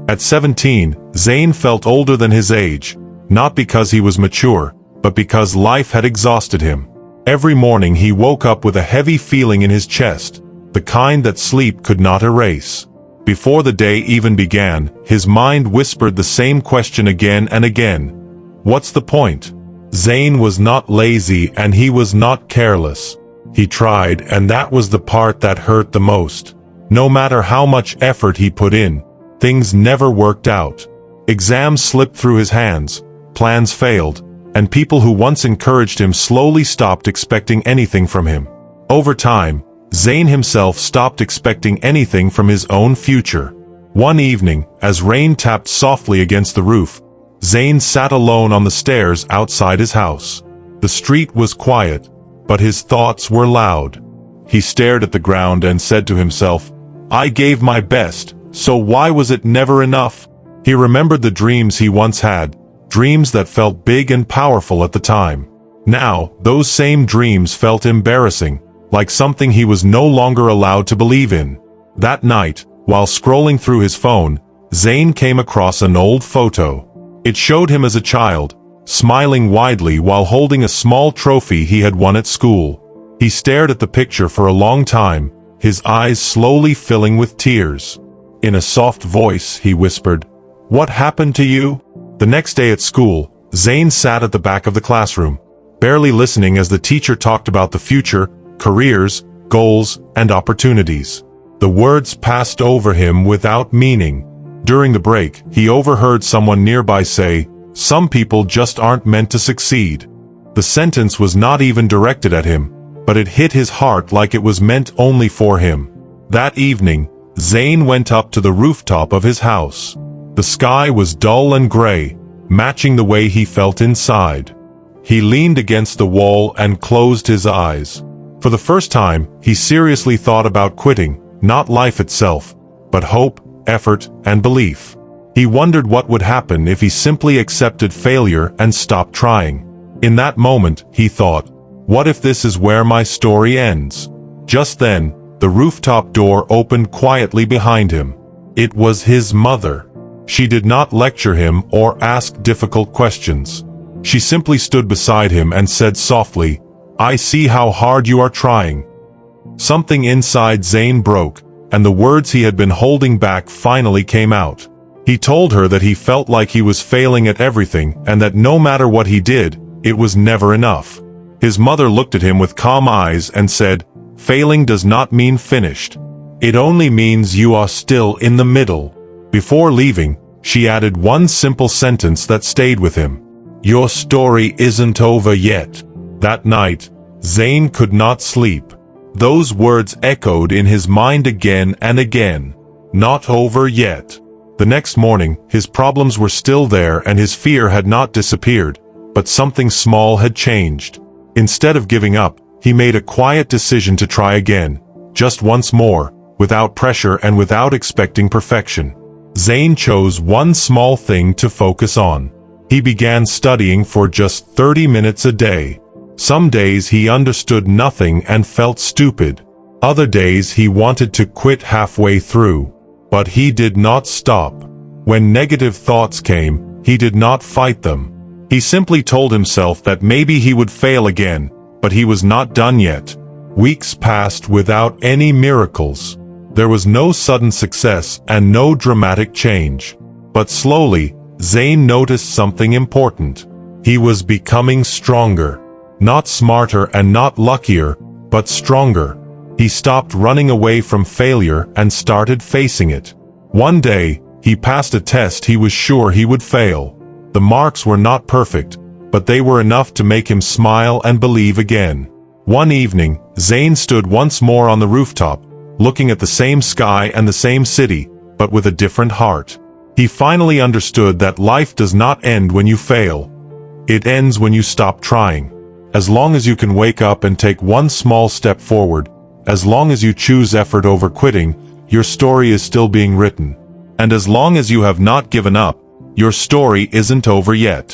At 17, Zayn felt older than his age, not because he was mature, but because life had exhausted him. Every morning he woke up with a heavy feeling in his chest, the kind that sleep could not erase. Before the day even began, his mind whispered the same question again and again. What's the point? Zayn was not lazy and he was not careless. He tried, and that was the part that hurt the most. No matter how much effort he put in, things never worked out. Exams slipped through his hands, plans failed, and people who once encouraged him slowly stopped expecting anything from him. Over time, Zayn himself stopped expecting anything from his own future. One evening, as rain tapped softly against the roof, Zayn sat alone on the stairs outside his house. The street was quiet, but his thoughts were loud. He stared at the ground and said to himself, "I gave my best, so why was it never enough?" He remembered the dreams he once had, dreams that felt big and powerful at the time. Now, those same dreams felt embarrassing, like something he was no longer allowed to believe in. That night, while scrolling through his phone, Zayn came across an old photo. It showed him as a child, smiling widely while holding a small trophy he had won at school. He stared at the picture for a long time, his eyes slowly filling with tears. In a soft voice, he whispered, "What happened to you?" The next day at school, Zayn sat at the back of the classroom, barely listening as the teacher talked about the future, careers, goals, and opportunities. The words passed over him without meaning. During the break, he overheard someone nearby say, "Some people just aren't meant to succeed." The sentence was not even directed at him, but it hit his heart like it was meant only for him. That evening, Zayn went up to the rooftop of his house. The sky was dull and gray, matching the way he felt inside. He leaned against the wall and closed his eyes. For the first time, he seriously thought about quitting, not life itself, but hope, effort, and belief. He wondered what would happen if he simply accepted failure and stopped trying. In that moment, he thought, what if this is where my story ends? Just then, the rooftop door opened quietly behind him. It was his mother. She did not lecture him or ask difficult questions. She simply stood beside him and said softly, "I see how hard you are trying." Something inside Zayn broke, and the words he had been holding back finally came out. He told her that he felt like he was failing at everything and that no matter what he did, it was never enough. His mother looked at him with calm eyes and said, "Failing does not mean finished. It only means you are still in the middle." Before leaving, she added one simple sentence that stayed with him. "Your story isn't over yet." That night, Zayn could not sleep. Those words echoed in his mind again and again. Not over yet. The next morning, his problems were still there and his fear had not disappeared, but something small had changed. Instead of giving up, he made a quiet decision to try again, just once more, without pressure and without expecting perfection. Zayn chose one small thing to focus on. He began studying for just 30 minutes a day. Some days he understood nothing and felt stupid. Other days he wanted to quit halfway through. But he did not stop. When negative thoughts came, he did not fight them. He simply told himself that maybe he would fail again, but he was not done yet. Weeks passed without any miracles. There was no sudden success and no dramatic change. But slowly, Zayn noticed something important. He was becoming stronger. Not smarter and not luckier, but stronger. He stopped running away from failure and started facing it. One day, he passed a test he was sure he would fail. The marks were not perfect, but they were enough to make him smile and believe again. One evening, Zayn stood once more on the rooftop, looking at the same sky and the same city, but with a different heart. He finally understood that life does not end when you fail. It ends when you stop trying. As long as you can wake up and take one small step forward, as long as you choose effort over quitting, your story is still being written. And as long as you have not given up, your story isn't over yet.